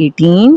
18।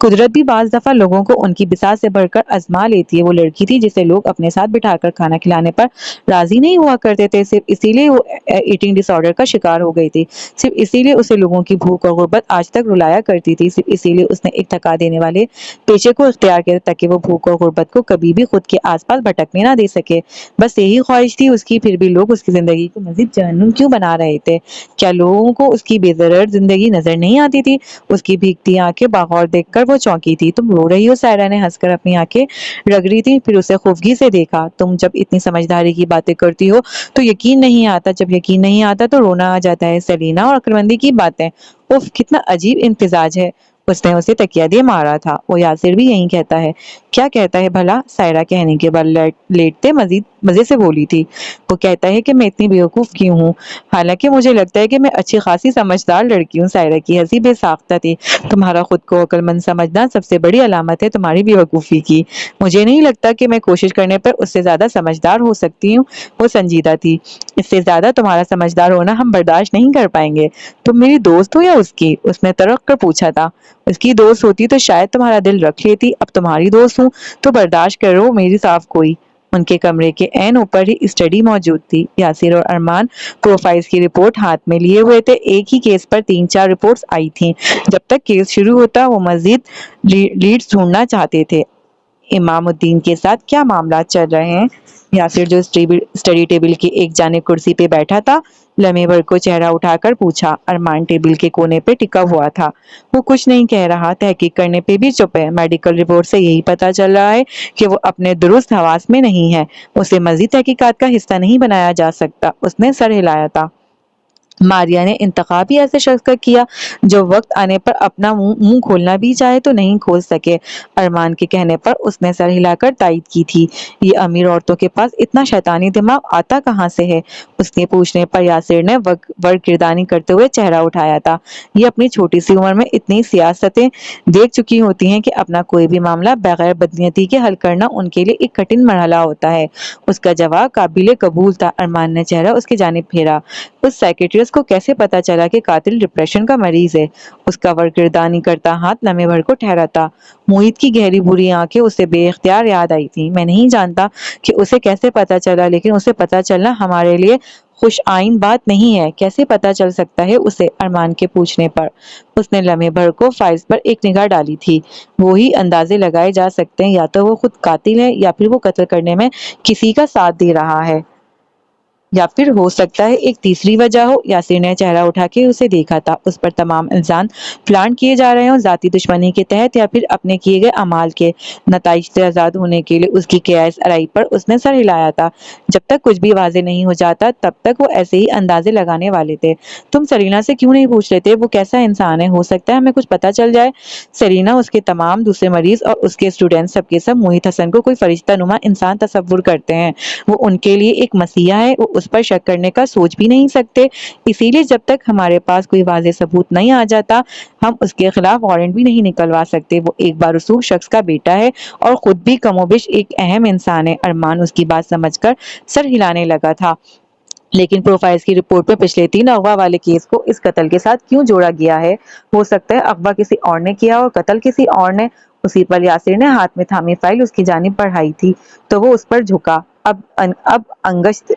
قدرت بھی بعض دفعہ لوگوں کو ان کی بساط سے بڑھ کر آزما لیتی ہے۔ وہ لڑکی تھی جسے لوگ اپنے ساتھ بٹھا کر کھانا کھلانے پر راضی نہیں ہوا کرتے تھے، صرف اسی لیے وہ ایٹنگ ڈس آرڈر کا شکار ہو گئی تھی، صرف اسی لیے اسے لوگوں کی بھوک اور غربت آج تک رلایا کرتی تھی، صرف اسی لیے اس نے ایک تھکا دینے والے پیشے کو اختیار کیا تاکہ وہ بھوک اور غربت کو کبھی بھی خود کے آس پاس بھٹکنے نہ دے سکے۔ بس یہی خواہش تھی اس کی، پھر بھی لوگ اس کی زندگی کو مزید جہنم کیوں بنا رہے تھے؟ کیا لوگوں کو اس کی بے ضرر زندگی نظر نہیں آتی تھی؟ اس کی بھیگتی آنکھیں باغور دیکھ کر وہ چونکی تھی۔ تم رو رہی ہو؟ سائرہ نے ہنس کر اپنی آنکھیں رگڑی تھی، پھر اسے خوفگی سے دیکھا۔ تم جب اتنی سمجھداری کی باتیں کرتی ہو تو یقین نہیں آتا، جب یقین نہیں آتا تو رونا آ جاتا ہے۔ سیلینا اور عقلمندی کی باتیں، اف کتنا عجیب امتزاج ہے۔ اس نے اسے تکیہ دے مارا تھا۔ وہ یاسر بھی یہی کہتا ہے۔ کیا کہتا ہے بھلا؟ سائرہ کہنے کے بعد لیٹتے مزے سے بولی تھی۔ وہ کہتا ہے کہ میں اتنی بیوقوف کیوں ہوں، حالانکہ مجھے لگتا ہے کہ میں اچھی خاصی سمجھدار لڑکی ہوں۔ سائرہ کی ہنسی بے ساختہ تھی۔ تمہارا خود کو عقل مند سمجھنا سب سے بڑی علامت ہے تمہاری بیوقوفی کی۔ مجھے نہیں لگتا کہ میں کوشش کرنے پر اس سے زیادہ سمجھدار ہو سکتی ہوں۔ وہ سنجیدہ تھی۔ اس سے زیادہ تمہارا سمجھدار ہونا ہم برداشت نہیں کر پائیں گے۔ تم میری دوست ہو یا اس کی؟ اس نے تڑق کر پوچھا تھا۔ اس کی دوست ہوتی تو شاید تمہارا دل رکھ لیتی، اب تمہاری دوست ہوں تو برداشت کرو میری صاف کوئی۔ ان کے کمرے کے عین اوپر ہی اسٹڈی موجود تھی۔ یاسر اور ارمان پروفائلز کی رپورٹ ہاتھ میں لیے ہوئے تھے۔ ایک ہی کیس پر 3-4 رپورٹس آئی تھیں۔ جب تک کیس شروع ہوتا وہ مزید لیڈز ڈھونڈنا چاہتے تھے۔ امام الدین کے ساتھ کیا معاملات چل رہے ہیں؟ یاسر جو اسٹڈی ٹیبل کی ایک جانب کرسی پہ بیٹھا تھا لمحے بھر کو چہرہ اٹھا کر پوچھا۔ ارمان ٹیبل کے کونے پہ ٹکا ہوا تھا۔ وہ کچھ نہیں کہہ رہا، تحقیق کرنے پہ بھی چپ ہے۔ میڈیکل رپورٹ سے یہی پتہ چل رہا ہے کہ وہ اپنے درست حواس میں نہیں ہے۔ اسے مزید تحقیقات کا حصہ نہیں بنایا جا سکتا۔ اس نے سر ہلایا تھا۔ ماریا نے انتخاب ہی ایسے شخص کا کیا جو وقت آنے پر اپنا منہ کھولنا بھی چاہے تو نہیں کھول سکے۔ ارمان کے کہنے پر اس نے سر ہلا کر تائید کی تھی۔ یہ امیر عورتوں کے پاس اتنا شیطانی دماغ آتا کہاں سے ہے؟ اس کے پوچھنے پر یاسر نے ورگردانی کرتے ہوئے چہرہ اٹھایا تھا۔ یہ اپنی چھوٹی سی عمر میں اتنی سیاستیں دیکھ چکی ہوتی ہیں کہ اپنا کوئی بھی معاملہ بغیر بدنیتی کے حل کرنا ان کے لیے ایک کٹھن مرحلہ ہوتا ہے۔ اس کا جواب قابل قبول تھا۔ ارمان نے چہرہ اس کی جانب پھیرا۔ اس سیکریٹریس کو کیسے پتا چلا کہ قاتل ڈپریشن کا مریض ہے؟ اس کا ورگردانی کرتا ہاتھ لمحے بھر کو ٹھہرا تھا۔ موہت کی گہری بری آنکھیں اسے بے اختیار یاد آئی تھی۔ میں نہیں جانتا کہ اسے کیسے پتا چلا، لیکن اسے پتا چلنا ہمارے لیے خوش آئند بات نہیں ہے۔ کیسے پتا چل سکتا ہے اسے؟ ارمان کے پوچھنے پر اس نے لمحے بھر کو فائلز پر ایک نگاہ ڈالی تھی۔ وہی اندازے لگائے جا سکتے ہیں، یا تو وہ خود قاتل ہے یا پھر وہ قتل کرنے میں کسی کا ساتھ دے رہا ہے، یا پھر ہو سکتا ہے ایک تیسری وجہ ہو۔ یاسر نے چہرہ اٹھا کے اسے دیکھا تھا۔ اس پر تمام الزام پلانٹ کیے جا رہے ہوں، ذاتی دشمنی کے تحت یا پھر اپنے کیے گئے اعمال کے نتائج سے آزاد ہونے کے لیے۔ اس کی قیاس آرائی پر اس نے سر ہلایا تھا۔ جب تک کچھ بھی واضح نہیں ہو جاتا تب تک وہ ایسے ہی اندازے لگانے والے تھے۔ تم سیلینا سے کیوں نہیں پوچھ لیتے وہ کیسا انسان ہے؟ ہو سکتا ہے ہمیں کچھ پتا چل جائے۔ سیلینا، اس کے تمام دوسرے مریض اور اس کے اسٹوڈنٹس سب کے سب موہت حسن کو کوئی فرشتہ نما انسان تصور کرتے ہیں۔ وہ ان کے لیے ایک مسیحا ہے۔ وہ اس پر شک کرنے کا سوچ بھی نہیں سکتے۔ اسی لیے جب تک ہمارے پاس کوئی واضح ثبوت نہیں آ جاتا ہم اس کے خلاف وارنٹ بھی نہیں نکلوا سکتے۔ وہ ایک بارسوخ شخص کا بیٹا ہے اور خود بھی کم و بیش ایک اہم انسان ہے۔ ارمان اس کی بات سمجھ کر سر ہلانے لگا تھا۔ لیکن پروفائلز کی رپورٹ میں پچھلے 3 اغوا والے کیس کو اس قتل کے ساتھ کیوں جوڑا گیا ہے؟ ہو سکتا ہے اغوا کسی اور نے کیا اور قتل کسی اور نے۔ اسی پر یاسر نے ہاتھ میں تھامی فائل اس کی جانب بڑھائی تھی تو وہ اس پر جھکا۔ اب انگشت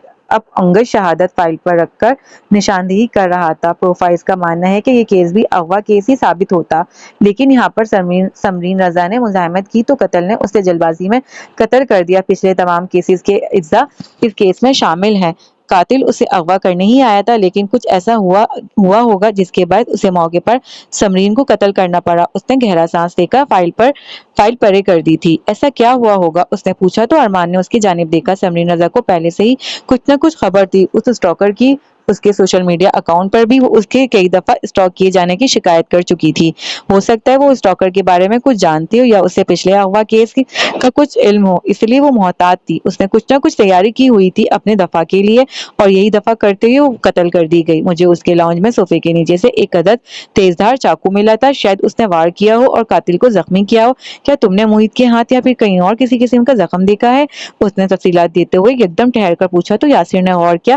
شہادت فائل پر رکھ کر نشاندہی کر رہا تھا۔ پروفائلز کا ماننا ہے کہ یہ کیس بھی اغوا کیس ہی ثابت ہوتا، لیکن یہاں پر سمرین رضا نے مزاحمت کی تو قتل نے اسے جلد بازی میں قتل کر دیا۔ پچھلے تمام کیسز کے اجزاء اس کیس میں شامل ہیں۔ قاتل اسے اغوا کرنے ہی آیا تھا، لیکن کچھ ایسا ہوا ہوگا جس کے باعث اسے موقع پر سمرین کو قتل کرنا پڑا۔ اس نے گہرا سانس لے کر فائل پرے کر دی تھی۔ ایسا کیا ہوا ہوگا؟ اس نے پوچھا تو ارمان نے اس کی جانب دیکھا۔ سمرین رضا کو پہلے سے ہی کچھ نہ کچھ خبر تھی۔ اس اسٹاکر کی اس کے سوشل میڈیا اکاؤنٹ پر بھی وہ اس کے کئی دفعہ اسٹاک کیے جانے کی شکایت کر چکی تھی۔ ہو سکتا ہے وہ اسٹاکر کے بارے میں کچھ جانتی ہو یا اسے پچھلے اغوا کیس کا کچھ علم ہو، اس لیے وہ محتاط تھی۔ اس نے کچھ نہ کچھ تیاری کی ہوئی تھی اپنے دفاع کے لیے اور یہی دفاع کرتے ہوئے وہ قتل کر دی گئی۔ مجھے اس کے لاؤنج میں صوفے کے نیچے سے ایک عدد تیزدھار چاقو ملا تھا، شاید اس نے وار کیا ہو اور قاتل کو زخمی کیا ہو۔ کیا تم نے موہت کے ہاتھ یا پھر کہیں اور کسی قسم کا زخم دیکھا ہے؟ اس نے تفصیلات دیتے ہوئے یکدم ٹھہر کر پوچھا تو یاسر نے غور کیا۔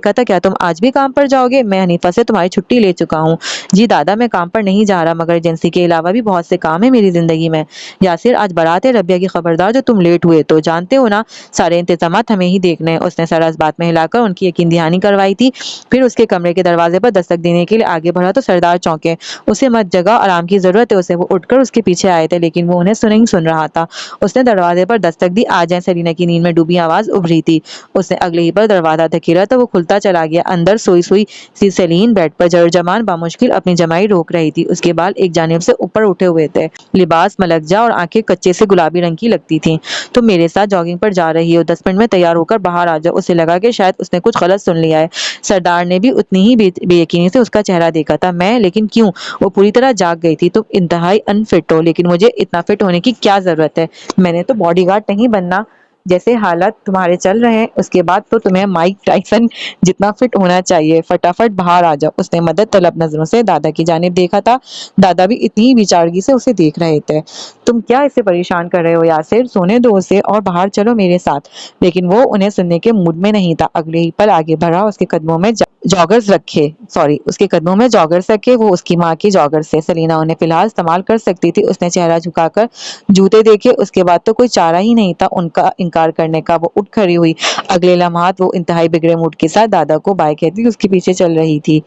دیکھا تھا, کیا تم آج بھی کام پر جاؤ گے؟ میں حنیفہ سے تمہاری چھٹی لے چکا ہوں. جی دادا, میں کام پر نہیں جا رہا, مگر ایجنسی کے علاوہ بھی بہت سے کام ہیں میری زندگی میں. یاسر, آج بارات ہے ربیہ کی, خبردار جو تم لیٹ ہوئے تو جانتے ہو نا سارے انتظامات ہمیں ہی دیکھنے ہیں. اس نے سر اس بات میں ہلا کر ان کی یقین دہانی کروائی تھی. پھر اس کے کمرے کے دروازے پر دستک دینے کے لیے آگے بڑھا تو سردار چونکے. اسے مت جگہ, آرام کی ضرورت ہے اسے. وہ اٹھ کر اس کے پیچھے آئے تھے, لیکن وہ انہیں نہیں سن رہا تھا. اس نے دروازے پر دستک دی. آ جائیں. سلینا کی نیند میں ڈوبی آواز ابھری تھی. اس نے اگلے ہی پر دروازہ دھکیلا تو وہ کھلتا چلا گیا. اندر سوئی سوئی سی سیلین بیڈ پر جرجمان بامشکل اپنی جمائی روک رہی تھی. اس کے بال ایک جانب سے اوپر اٹھے ہوئے تھے, لباس ملکجا اور آنکھیں کچے سے گلابی رنگ کی لگتی تھیں. تم میرے ساتھ جاگنگ پر جا رہی ہو, 10 منٹ میں تیار ہو کر باہر آ جاؤ. اسے لگا کہ شاید اس نے کچھ غلط سن لیا ہے. سردار نے بھی اتنی ہی بے یقینی سے اس کا چہرہ دیکھا تھا. میں, لیکن کیوں؟ وہ پوری طرح جاگ گئی تھی. تم انتہائی انفٹ ہو, لیکن مجھے اتنا فٹ ہونے کی کیا ضرورت ہے؟ میں نے تو باڈی گارڈ نہیں بننا. جیسے حالات تمہارے چل رہے ہیں اس کے بعد تو تمہیں مائک ٹائسن جتنا فٹ ہونا چاہیے. فٹافٹ باہر آ جاؤ. اس نے مدد طلب نظروں سے دادا کی جانب دیکھا تھا. دادا بھی اتنی ہی بیچارگی سے اسے دیکھ رہے تھے. تم کیا اسے پریشان کر رہے ہو یاسر؟ سونے دو اسے اور باہر چلو میرے ساتھ. لیکن وہ انہیں سننے کے موڈ میں نہیں تھا. اگلے ہی پل آگے بڑھا. اس کے قدموں میں جاگرز رکھے. وہ اس کی ماں کی جاگرز سے. سلینا انہیں فی الحال استعمال کر سکتی تھی. اس نے چہرہ جھکا کر جوتے دیکھے. اس کے بعد تو کوئی چارہ ہی نہیں تھا ان کا انکار کرنے کا. وہ اٹھ کھڑی ہوئی. اگلے لمحات وہ انتہائی بگڑے موڈ کے ساتھ دادا کو بائے کہتی اس کے پیچھے چل رہی تھی.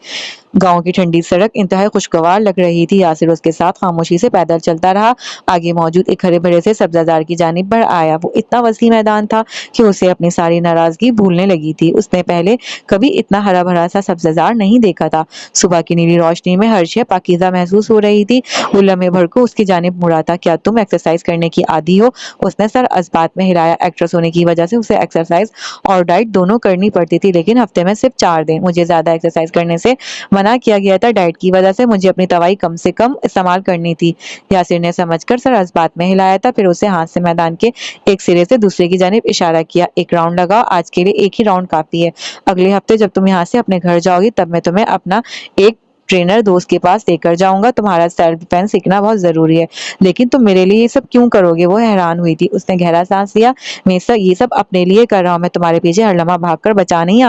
گاؤں کی ٹھنڈی سڑک انتہائی خوشگوار لگ رہی تھی. یاسر اس کے ساتھ خاموشی سے پیدل چلتا رہا. آگے موجود ایک ہرے بھرے سے سبزہ زار کی جانب بڑھ آیا. وہ اتنا وسیع میدان تھا کہ اسے اپنی ساری ناراضگی بھولنے لگی تھی. اس نے پہلے کبھی اتنا ہرا بھرا سا سبزہ زار نہیں دیکھا تھا. صبح کی نیلی روشنی میں ہر شے پاکیزہ محسوس ہو رہی تھی. وہ لمحے بھر کو اس کی جانب مڑا تھا. کیا تم ایکسرسائز کرنے کی عادی ہو؟ اس نے سر اس بات میں ہلایا. ایکٹریس ہونے کی وجہ سے اسے ایکسرسائز اور ڈائٹ دونوں کرنی پڑتی تھی, لیکن ہفتے میں صرف 4 دن. مجھے زیادہ ایکسرسائز کرنے سے منع کیا گیا تھا. ڈائٹ کی وجہ سے مجھے اپنی دوائی کم سے کم استعمال کرنی تھی. یاسر نے سمجھ کر سر اس بات میں ہلایا تھا. پھر اسے ہاتھ سے میدان کے ایک سرے سے دوسرے کی جانب اشارہ کیا. ایک راؤنڈ لگاؤ. آج کے لیے ایک ہی راؤنڈ کافی ہے. اگلے ہفتے جب تم یہاں سے اپنے گھر جاؤ گی تب میں تمہیں اپنا ایک ٹرینر دوست کے پاس لے کر جاؤں گا. تمہارا سیلف ڈیفینس سیکھنا بہت ضروری ہے. لیکن تم میرے لیے یہ سب کیوں کرو گے؟ وہ حیران ہوئی تھی. اس نے گہرا سانس لیا. میں یہ سب اپنے لیے کر رہا ہوں. میں تمہارے پیچھے ہر لمحہ بھاگ کر بچانے نہیں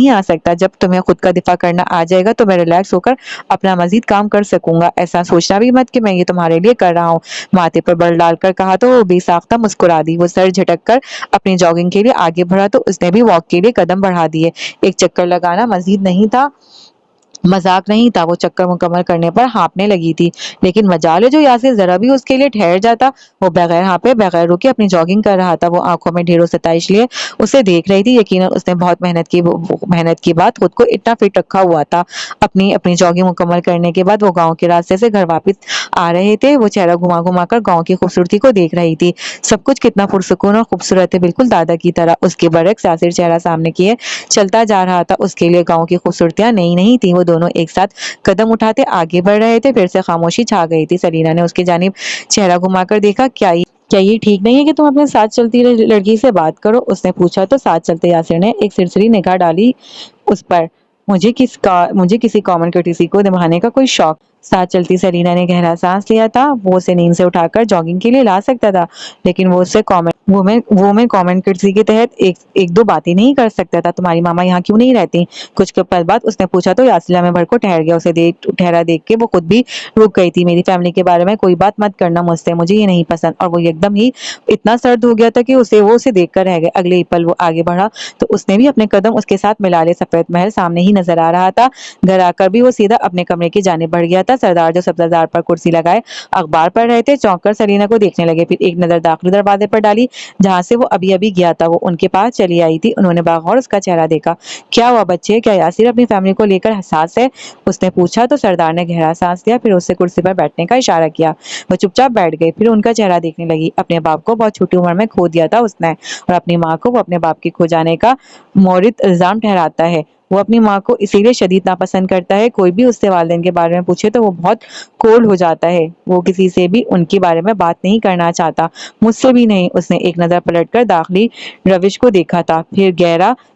آ سکتا. جب تمہیں خود کا دفاع کرنا آ جائے گا تو میں ریلیکس ہو کر اپنا مزید کام کر سکوں گا. ایسا سوچنا بھی مت کہ میں یہ تمہارے لیے کر رہا ہوں. ماتھے پر بل ڈال کر کہا تو وہ بے ساختہ مسکرا دی. وہ سر جھٹک کر اپنی جاگنگ کے لیے آگے بڑھا تو اس نے بھی واک کے لیے قدم بڑھا دیے. ایک چکر لگانا مذاق نہیں تھا. وہ چکر مکمل کرنے پر ہانپنے لگی تھی. لیکن مجال ہے جو یاسر ذرا بھی اس کے لیے ٹھہر جاتا. وہ بغیر ہانپے بغیر رکے اپنی جاگنگ کر رہا تھا. وہ آنکھوں میں ڈھیروں ستائش لیے اسے دیکھ رہی تھی. یقیناً اس نے بہت محنت کی بعد خود کو اتنا فٹ رکھا ہوا تھا. اپنی جاگنگ مکمل کرنے کے بعد وہ گاؤں کے راستے سے گھر واپس آ رہے تھے. وہ چہرہ گھما گھما کر گاؤں کی خوبصورتی کو دیکھ رہی تھی. سب کچھ کتنا پرسکون اور خوبصورت ہے, بالکل دادا کی طرح. اس کے برعکس یاسر چہرہ سامنے کیے چلتا جا رہا تھا. اس کے لیے گاؤں کی خوبصورتیاں نئی نہیں تھی. وہ دونوں ایک ساتھ قدم اٹھاتے آگے بڑھ رہے تھے. پھر سے خاموشی چھا گئی تھی. سلینا نے اس کی جانب چہرہ گھما کر دیکھا. کیا یہ ٹھیک نہیں ہے کہ تم اپنے ساتھ چلتی لڑکی سے بات کرو؟ اس نے پوچھا تو ساتھ چلتے یاسر نے ایک سرسری نگاہ ڈالی اس پر. مجھے کسی کامن کرٹیسی کو نبھانے کا کوئی شوق. ساتھ چلتی سلینا نے گہرا سانس لیا تھا. وہ اسے نیند سے اٹھا کر جاگنگ کے لیے لا سکتا تھا, لیکن وہ میں کامن کرٹیسی کے تحت ایک دو باتیں نہیں کر سکتا تھا. تمہاری ماما یہاں کیوں نہیں رہتی؟ کچھ پل بعد اس نے پوچھا تو یاسر لمحے بھر کو ٹھہر گیا. اسے ٹھہرا دیکھ کے وہ خود بھی رک گئی تھی. میری فیملی کے بارے میں کوئی بات مت کرنا مجھ سے, مجھے یہ نہیں پسند. اور وہ ایک دم ہی اتنا سرد ہو گیا تھا کہ اسے دیکھ کر رہ گئے. اگلے ہی پل وہ آگے بڑھا تو اس نے بھی اپنے قدم اس کے ساتھ ملا لے. سفید محل سامنے ہی نظر آ رہا تھا. گھر آ کر بھی وہ سیدھا اپنے کمرے کی جانب بڑھ گیا تھا. سردار جو سبزہ زار پر کرسی لگائے اخبار پڑھ رہے تھے چونک کر سلینا کو دیکھنے لگے. پھر ایک نظر داخلی دروازے پر ڈالی جہاں سے وہ ابھی گیا تھا. وہ ان کے پاس چلی آئی تھی. انہوں نے باغور اس کا چہرہ دیکھا. کیا ہوا بچے, کیا یاسر اپنی فیملی کو لے کر حساس ہے؟ اس نے پوچھا تو سردار نے گہرا سانس لیا. پھر اس سے کرسی پر بیٹھنے کا اشارہ کیا. وہ چپ چاپ بیٹھ گئے. پھر ان کا چہرہ دیکھنے لگی. اپنے باپ کو بہت چھوٹی عمر میں کھو دیا تھا اس نے, اور اپنی ماں کو وہ اپنے باپ کے کھو جانے کا مورد الزام ٹھہراتا ہے. وہ اپنی ماں کو اسی لیے شدید ناپسند کرتا ہے. کوئی بھی اس سے والدین کے بارے میں پوچھے تو وہ بہت کولڈ ہو جاتا ہے. وہ کسی سے بھی ان کے بارے میں بات نہیں کرنا چاہتا, مجھ سے بھی نہیں. اس نے ایک نظر پلٹ کر داخلی روش کو دیکھا تھا. پھر گہرا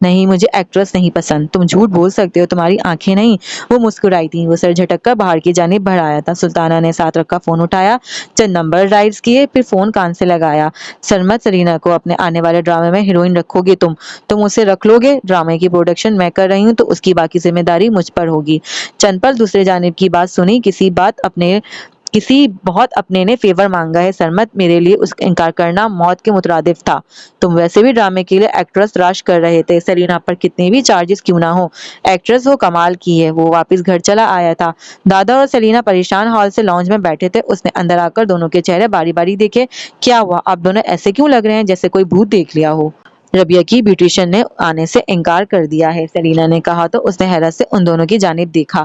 نہیں، مجھے ایکٹریس نہیں پسند، تم جھوٹ بول سکتے ہو، تمہاری آنکھیں نہیں۔ وہ مسکرائی تھی، وہ سر جھٹک کر باہر کی جانب بڑھ آیا تھا۔ سلطانہ نے ساتھ رکھا فون اٹھایا، چند نمبر ڈائل کیے، پھر فون کان سے لگایا۔ سرمت، سرینا کو اپنے آنے والے ڈرامے میں ہیروئن رکھو گے تم اسے رکھ لو گے؟ ڈرامے کی پروڈکشن میں کر رہی ہوں تو اس کی باقی ذمہ داری مجھ پر ہوگی۔ چند پل دوسرے جانب کی بات سنی، کسی بہت اپنے نے فیور مانگا ہے سرمت، میرے لیے اس کا انکار کرنا موت کے مترادف تھا۔ تم ویسے بھی ڈرامے کے لیے ایکٹریس تلاش کر رہے تھے، سرینا پر کتنے بھی چارجز کیوں نہ ہو، ایکٹریس وہ کمال کی ہے۔ وہ واپس گھر چلا آیا تھا۔ دادا اور سلینا پریشان ہال سے لاؤنج میں بیٹھے تھے۔ اس نے اندر آ کر دونوں کے چہرے باری باری دیکھے۔ کیا ہوا؟ آپ دونوں ایسے کیوں لگ رہے ہیں جیسے کوئی بھوت دیکھ لیا ہو؟ ربیہ کی بیوٹیشین نے آنے سے انکار کر دیا ہے، سلینا نے کہا تو اس نے حیرت سے ان دونوں کی جانب دیکھا۔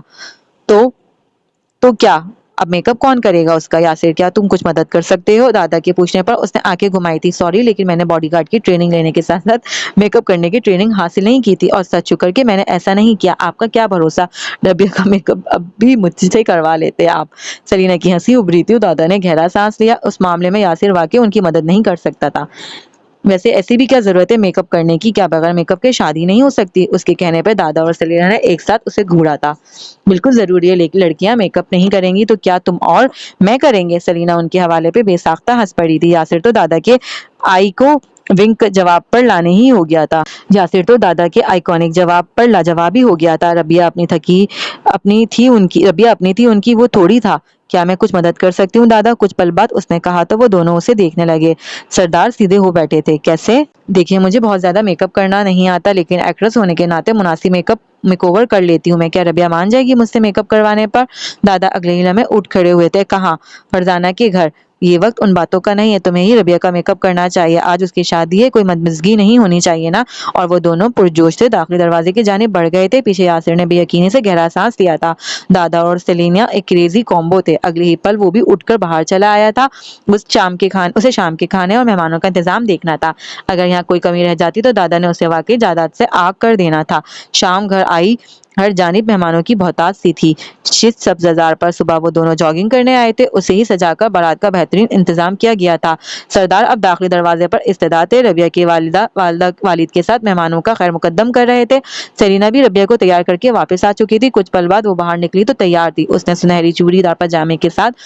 تو کیا اب میک اپ کون کرے گا اس کا؟ یاسر، کیا تم کچھ مدد کر سکتے ہو؟ دادا کے پوچھنے پر اس نے آنکھیں گھمائی تھی۔ سوری، لیکن میں نے باڈی گارڈ کی ٹریننگ لینے کے ساتھ ساتھ میک اپ کرنے کی ٹریننگ حاصل نہیں کی تھی، اور سچ شکر کہ میں نے ایسا نہیں کیا۔ آپ کا کیا بھروسہ، ربیہ کا میک اپ اب بھی مجھ سے کروا لیتے آپ؟ سلینا کی ہنسی ابھری تھی۔ دادا نے گہرا سانس لیا۔ اس معاملے میں یاسر واقعی ان کی مدد نہیں کر سکتا تھا۔ ویسے ایسی بھی کیا ضرورت ہے میک اپ کرنے کی؟ کیا بغیر میک اپ کے شادی نہیں ہو سکتی؟ اس کے کہنے پہ دادا اور سلینا نے ایک ساتھ اسے گھوڑا تھا۔ بالکل ضروری ہے، لیکن لڑکیاں میک اپ نہیں کریں گی تو کیا تم اور میں کریں گے؟ سلینا ان کے حوالے پہ بے ساختہ ہنس پڑی تھی۔ یاسر تو دادا کے آئی کو ونک جواب پر لانے ہی ہو گیا تھا۔ یاسر تو دادا کے آئیکونک جواب پر لاجواب ہی ہو گیا تھا۔ ربیہ اپنی تھی ان کی وہ تھوڑی تھا۔ کیا میں کچھ مدد کر سکتی ہوں دادا؟ کچھ پل بعد اس نے کہا تو وہ دونوں اسے دیکھنے لگے۔ سردار سیدھے ہو بیٹھے تھے۔ کیسے؟ دیکھیے، مجھے بہت زیادہ میک اپ کرنا نہیں آتا، لیکن ایکٹریس ہونے کے ناطے مناسب میک اوور کر لیتی ہوں میں۔ کیا ربیہ مان جائے گی مجھ سے میک اپ کروانے پر؟ دادا اگلے ہی لمحے اٹھ کھڑے ہوئے تھے۔ کہاں؟ فرزانہ کے گھر۔ یہ وقت ان باتوں کا نہیں ہے، تمہیں ہی ربیہ کا میک اپ کرنا چاہیے، آج اس کی شادی ہے، کوئی مدمزگی نہیں ہونی چاہیے نا۔ اور وہ دونوں پرجوش سے داخلی دروازے کی جانب بڑھ گئے تھے۔ پیچھے یاسر نے بے یقینی سے گہرا سانس لیا تھا۔ دادا اور سلینا ایک کریزی کومبو تھے۔ اگلے ہی پل وہ بھی اٹھ کر باہر چلا آیا تھا۔ اسے شام کے کھانے اور مہمانوں کا انتظام دیکھنا تھا۔ اگر یہاں کوئی کمی رہ جاتی تو دادا نے اسے واقعی جائیداد سے آگ کر دینا تھا۔ شام گھر آئی، ہر جانب مہمانوں کی بہتات سی تھی۔ شست سبز بازار پر صبح وہ دونوں جاگنگ کرنے آئے تھے، اسے ہی سجا کر بارات کا بہترین انتظام کیا گیا تھا۔ سردار اب داخلی دروازے پر استعداد تھے، ربیہ کے والد کے ساتھ مہمانوں کا خیر مقدم کر رہے تھے۔ سلینا بھی ربیہ کو تیار کر کے واپس آ چکی تھی۔ کچھ پل بعد وہ باہر نکلی تو تیار تھی۔ اس نے سنہری چوڑی دار پاجامے کے ساتھ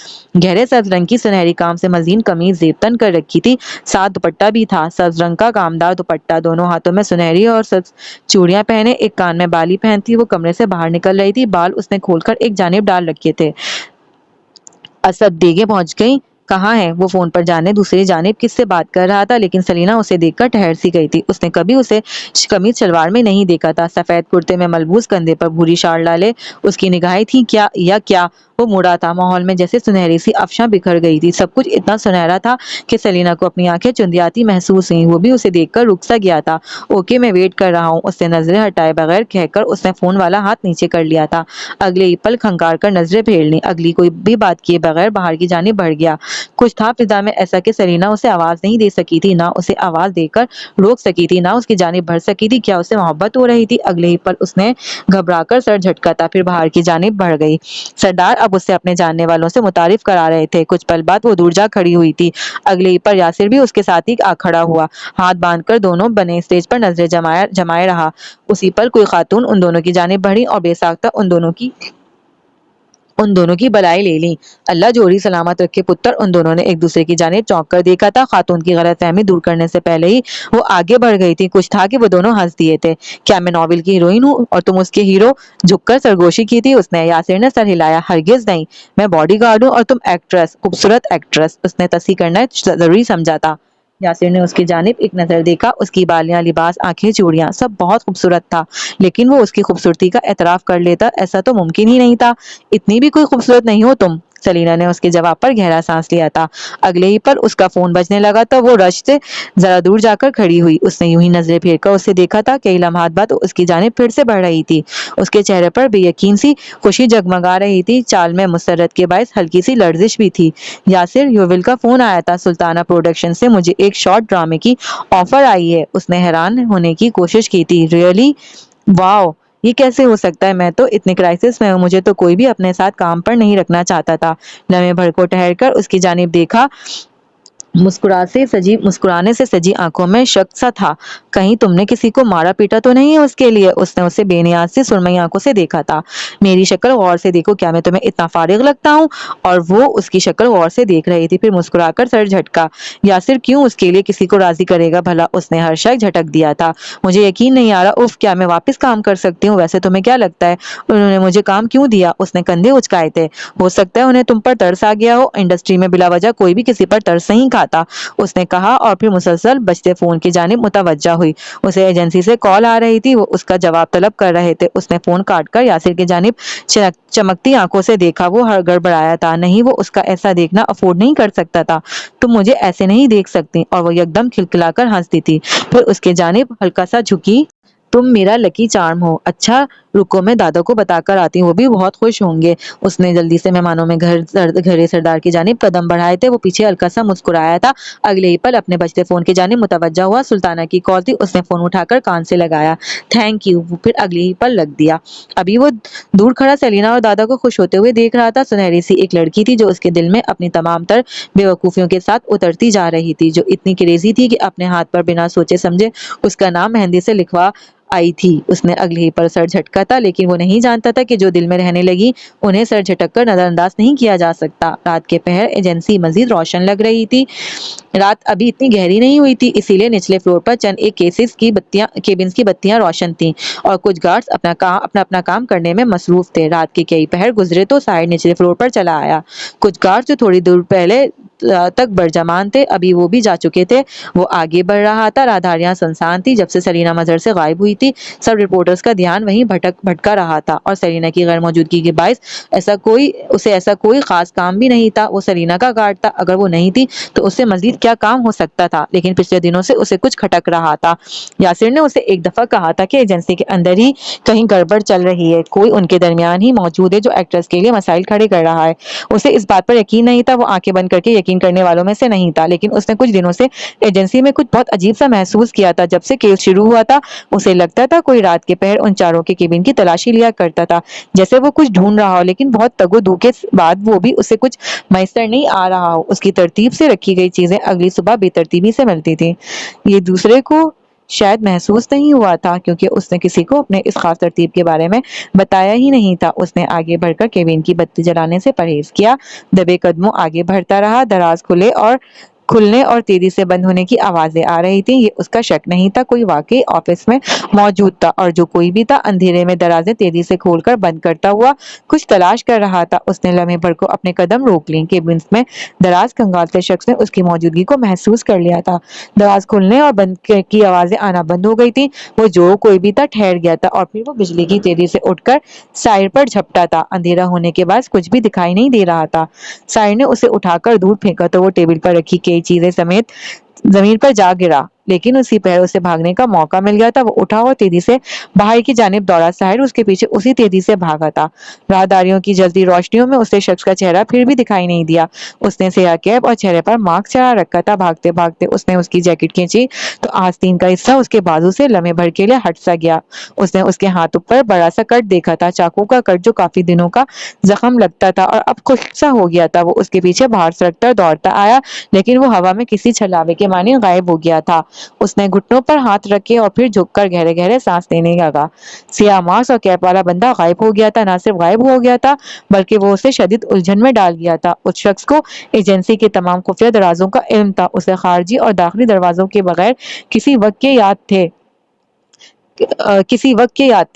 گہرے سبز رنگ کی سنہری کام سے مزین قمیض زیب تن کر رکھی تھی، ساتھ دوپٹہ بھی تھا، سبز رنگ کا کامدار دوپٹہ۔ دونوں ہاتھوں میں سنہری اور سبز چوڑیاں پہنے، ایک کان میں بالی پہنتی وہ کمرے سے باہر نکل رہی تھی۔ بال اس نے کھول کر ایک جانب ڈال رکھے تھے۔ اسد دیگیں پہنچ گئیں؟ کہاں ہے وہ؟ فون پر جانے دوسری جانب کس سے بات کر رہا تھا، لیکن سلینا اسے دیکھ کر ٹھہر سی گئی تھی۔ اس نے کبھی اسے قمیض شلوار میں نہیں دیکھا تھا۔ سفید کرتے میں ملبوس، کندھے پر بھوری شال ڈالے اس کی نگاہیں تھیں کیا وہ مڑا تھا۔ ماحول میں جیسے سنہری سی افشاں بکھر گئی تھی، سب کچھ اتنا سنہرا تھا کہ سلینا کو اپنی آنکھیں چندیاتی محسوس ہوئیں۔ وہ بھی اسے دیکھ کر رک سا گیا تھا۔ اوکے، میں ویٹ کر رہا ہوں، اس نے نظریں ہٹائے بغیر کہہ کر اس نے فون والا ہاتھ نیچے کر لیا تھا۔ اگلے ہی پل کھنگار کر نظریں پھیر لیں، اگلی کوئی بھی بات کیے بغیر باہر کی جانب بڑھ گیا۔ کچھ تھا فضا میں ایسا کہ سلینا اسے آواز نہیں دے سکی تھی، نہ اسے آواز دے کر روک سکی تھی، نہ اس کی جانب بڑھ سکی تھی۔ کیا اسے محبت ہو رہی تھی؟ اگلے ہی پل اس نے گھبرا کر سر جھٹکا تھا، پھر باہر کی جانب بڑھ گئی۔ سردار اب اسے اپنے جاننے والوں سے متعارف کرا رہے تھے۔ کچھ پل بعد وہ دور جا کھڑی ہوئی تھی۔ اگلے ہی پر یاسر بھی اس کے ساتھ ہی آ کھڑا ہوا، ہاتھ باندھ کر دونوں بنے اسٹیج پر نظریں جمائے رہا۔ اسی پل کوئی خاتون ان دونوں کی جانب بڑھی اور بے ساختہ ان دونوں کی بلائی لے لی۔ اللہ جوڑی سلامت رکھے پتر۔ ان دونوں نے ایک دوسرے کی جانب چونک کر دیکھا تھا۔ خاتون کی غلط فہمی دور کرنے سے پہلے ہی وہ آگے بڑھ گئی تھی۔ کچھ تھا کہ وہ دونوں ہنس دیے تھے۔ کیا میں ناول کی ہیروئن ہوں اور تم اس کے ہیرو؟ جھک کر سرگوشی کی تھی اس نے۔ یاسر نے سر ہلایا۔ ہرگز نہیں، میں باڈی گارڈ ہوں اور تم ایکٹریس، خوبصورت ایکٹریس۔ اس نے تصحیح کرنا ضروری سمجھا تھا۔ یاسر نے اس کی جانب ایک نظر دیکھا۔ اس کی بالیاں، لباس، آنکھیں، چوڑیاں، سب بہت خوبصورت تھا، لیکن وہ اس کی خوبصورتی کا اعتراف کر لیتا، ایسا تو ممکن ہی نہیں تھا۔ اتنی بھی کوئی خوبصورت نہیں ہو تم، سلینا نے اس کے جواب پر گہرا سانس لیا تھا۔ اگلے ہی پر اس کا فون بجنے لگا تو وہ رش سے ذرا دور جا کر کھڑی ہوئی۔ اس نے یوں ہی نظریں پھیر کر اسے دیکھا تھا۔ کئی لمحات بعد اس کی جانب پھر سے بڑھ رہی تھی۔ اس کے چہرے پر بے یقین سی خوشی جگمگا رہی تھی، چال میں مسرت کے باعث ہلکی سی لرزش بھی تھی۔ یاسر، یوول کا فون آیا تھا، سلطانہ پروڈکشن سے مجھے ایک شارٹ ڈرامے کی آفر آئی ہے۔ اس نے حیران ہونے کی کوشش کی تھی۔ ریئلی؟ واو، یہ کیسے ہو سکتا ہے؟ میں تو اتنے کرائسس میں ہوں، مجھے تو کوئی بھی اپنے ساتھ کام پر نہیں رکھنا چاہتا تھا۔ لمحے بھر کو ٹھہر کر اس کی جانب دیکھا مسکرانے سے سجی آنکھوں میں شک سا تھا۔ کہیں تم نے کسی کو مارا پیٹا تو نہیں ہے اس کے لیے؟ اس نے اسے بے نیاز سی سرمئی آنکھوں سے دیکھا تھا۔ میری شکل غور سے دیکھو، کیا میں تمہیں اتنا فارغ لگتا ہوں؟ اور وہ اس کی شکل غور سے دیکھ رہی تھی، پھر مسکرا کر سر جھٹکا۔ یاسر کیوں اس کے لیے کسی کو راضی کرے گا بھلا؟ اس نے ہر شک جھٹک دیا تھا۔ مجھے یقین نہیں آ رہا۔ اف، کیا میں واپس کام کر سکتی ہوں؟ ویسے تمہیں کیا لگتا ہے انہوں نے مجھے کام کیوں دیا؟ اس نے کندھے اچکائے تھے۔ ہو سکتا ہے انہیں تم پر ترس آ گیا ہو، انڈسٹری میں بلا وجہ کوئی بھی کسی پر ترس نہیں کھاتا، اس نے کہا، اور پھر مسلسل بجتے فون کی جانب متوجہ ہوئی۔ اسے ایجنسی سے کال آ رہی تھی، وہ اس کا جواب طلب کر رہے تھے۔ اس نے فون کاٹ کر یاسر کی جانب چمکتی آنکھوں سے دیکھا، وہ گڑبڑایا تھا۔ نہیں، وہ اس کا ایسا دیکھنا افورڈ نہیں کر سکتا تھا۔ تم مجھے ایسے نہیں دیکھ سکتی، اور وہ یکدم کھلکھلا کر ہنستی تھی، پھر اس کی جانب ہلکا سا جھکی۔ تم میرا لکی چارم ہو۔ اچھا رکو، میں دادا کو بتا کر آتی ہوں، وہ بھی بہت خوش ہوں گے۔ اس نے جلدی سے مہمانوں میں گھرے سردار کی جانب قدم بڑھائے تھے، وہ پیچھے ہلکا سا مسکرایا تھا۔ اگلے ہی پل اپنے بجتے فون کی جانب متوجہ ہوا، سلطانہ کی کال تھی۔ اس نے فون اٹھا کر کان سے لگایا۔ تھینک یو، پھر اگلے ہی پل رکھ دیا۔ ابھی وہ دور کھڑا سیلینا اور دادا کو خوش ہوتے ہوئے دیکھ رہا تھا۔ سنہری سی ایک لڑکی تھی جو اس کے دل میں اپنی تمام تر بے وقوفیوں کے ساتھ اترتی جا رہی تھی، جو اتنی کریزی تھی کہ اپنے ہاتھ پر بنا سوچے سمجھے اس کا نام مہندی سے لکھوا آئی تھی۔ اس نے اگلے ہی پر سر جھٹکا تھا، لیکن وہ نہیں جانتا تھا کہ جو دل میں رہنے لگی انہیں سر جھٹک کر نظر انداز نہیں کیا جا سکتا۔ رات کے پہر ایجنسی مزید روشن لگ رہی تھی۔ رات ابھی اتنی گہری نہیں ہوئی تھی، اسی لیے نچلے فلور پر چند ایک کیبنز کی بتیاں روشن تھیں، اور کچھ گارڈز اپنا کام کرنے میں مصروف تھے۔ رات کے کئی پہر گزرے تو ساحر نچلے فلور پر چلا آیا۔ کچھ گارڈز جو تھوڑی دور پہلے تک برجمان تھے ابھی وہ بھی جا چکے تھے۔ وہ آگے بڑھ رہا تھا۔ راہداریاں سنسان تھی۔ جب سے سیلینا مظہر سے غائب ہوئی تھی، سب رپورٹرز کا دھیان وہیں بھٹکا رہا تھا، اور سیلینا کی غیر موجودگی کے باعث اسے ایسا کوئی خاص کام بھی نہیں تھا۔ وہ سیلینا کا گارڈ تھا، اگر وہ نہیں تھی تو اس سے مزید کیا کام ہو سکتا تھا؟ لیکن پچھلے دنوں سے اسے کچھ کھٹک رہا تھا۔ یاسر نے اسے ایک دفعہ کہا تھا کہ ایجنسی کے اندر ہی کہیں گڑبڑ چل رہی ہے، کوئی ان کے درمیان ہی موجود ہے جو ایکٹرز کے لیے مسائل کھڑے کر رہا ہے۔ اسے اس بات پر یقین نہیں تھا، وہ آنکھیں بند کر کے یقین کرنے والوں میں سے نہیں تھا، لیکن اس نے کچھ دنوں سے ایجنسی میں کچھ بہت عجیب سا محسوس کیا تھا۔ جب سے کیس شروع ہوا تھا اسے لگتا تھا کوئی رات کے پہر ان چاروں کے کیبن کی تلاشی لیا کرتا تھا، جیسے وہ کچھ ڈھونڈ رہا ہو، لیکن بہت تگ و دو کے بعد وہ بھی اسے کچھ میسر نہیں آ رہا ہو۔ اس کی ترتیب سے رکھی گئی چیزیں اگلی صبح بے ترتیبی سے ملتی تھیں۔ یہ دوسرے کو شاید محسوس نہیں ہوا تھا، کیونکہ اس نے کسی کو اپنے اس خاص ترتیب کے بارے میں بتایا ہی نہیں تھا۔ اس نے آگے بڑھ کر کیبن کی بتی جلانے سے پرہیز کیا، دبے قدموں آگے بڑھتا رہا۔ دراز کھلنے اور تیزی سے بند ہونے کی آوازیں آ رہی تھیں۔ یہ اس کا شک نہیں تھا، کوئی واقعی آفس میں موجود تھا، اور جو کوئی بھی تھا اندھیرے میں درازیں تیزی سے کھول کر بند کرتا ہوا کچھ تلاش کر رہا تھا۔ اس نے لمحے بھر کو اپنے قدم روک لیں۔ کیبنز میں دراز کھنگالتے شخص نے اس کی موجودگی کو محسوس کر لیا تھا۔ دراز کھلنے اور بند کی آوازیں آنا بند ہو گئی تھیں۔ وہ جو کوئی بھی تھا ٹھہر گیا تھا، اور پھر وہ بجلی کی تیزی سے اٹھ کر ساحر پر جھپٹا تھا۔ اندھیرا ہونے کے باعث کچھ بھی دکھائی نہیں دے رہا تھا۔ ساحر نے اسے اٹھا کر دور پھینکا تو وہ ٹیبل پر رکھی کئی چیزیں سمیت زمین پر جا گرا، لیکن اسی پہر اسے بھاگنے کا موقع مل گیا تھا۔ وہ اٹھا اور تیزی سے باہر کی جانب دوڑا۔ ساحر اس کے پیچھے اسی تیزی سے بھاگا تھا۔ راہداریوں کی جلتی روشنیوں میں اسے شخص کا چہرہ پھر بھی دکھائی نہیں دیا۔ اس نے سیاہ کیپ اور چہرے پر ماسک چڑھا رکھا تھا۔ بھاگتے بھاگتے اس نے اس کی جیکٹ کھینچی تو آستین کا حصہ اس کے بازو سے لمحے بھر کے لیے ہٹ سا گیا۔ اس نے اس کے ہاتھ پر بڑا سا کٹ دیکھا تھا، چاقو کا کٹ جو کافی دنوں کا زخم لگتا تھا اور اب خشک سا ہو گیا تھا۔ وہ اس کے پیچھے باہر سڑک پر دوڑتا آیا، لیکن وہ ہوا میں کسی چھلاوے کے مانے غائب ہو گیا تھا۔ اس نے گھٹنوں پر ہاتھ رکھے اور پھر جھک کر گہرے گہرے سانس لینے لگا۔ سیاہ ماسک اور کیپ والا بندہ غائب ہو گیا تھا۔ نہ صرف غائب ہو گیا تھا بلکہ وہ اسے شدید الجھن میں ڈال گیا تھا۔ اس شخص کو ایجنسی کے تمام خفیہ درازوں کا علم تھا، اسے خارجی اور داخلی دروازوں کے بغیر کسی وقت کے یاد تھے۔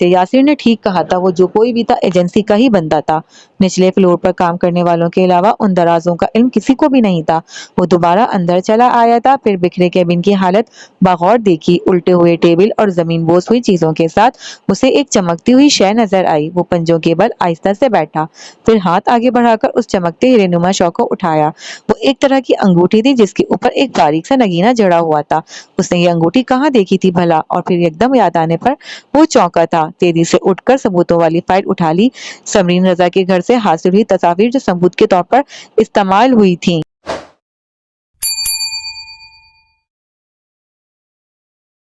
یاسر نے ٹھیک کہا تھا، وہ جو کوئی بھی تھا ایجنسی کا ہی بندہ تھا۔ نچلے فلور پر کام کرنے والوں کے علاوہ ان درازوں کا علم کسی کو بھی نہیں تھا۔ وہ دوبارہ اندر چلا آیا تھا، پھر بکھرے کیبن کی حالت بغور دیکھی۔ الٹے ہوئے ٹیبل اور زمین بوس ہوئی چیزوں کے ساتھ اسے ایک چمکتی ہوئی شے نظر آئی۔ وہ پنجوں کے بل آہستہ سے بیٹھا، پھر ہاتھ آگے بڑھا کر اس چمکتے ہیرے نما شے کو اٹھایا۔ وہ ایک طرح کی انگوٹھی تھی جس کے اوپر ایک باریک سا نگینہ جڑا ہوا تھا۔ اس نے یہ انگوٹھی کہاں دیکھی تھی بھلا؟ اور پھر یکدم یاد آنے پر وہ چونکا تھا۔ تیزی سے اٹھ کر ثبوتوں والی فائل اٹھا لی، سمرین رضا کے گھر سے حاصل ہوئی تصاویر جو ثبوت کے طور پر استعمال ہوئی تھیں۔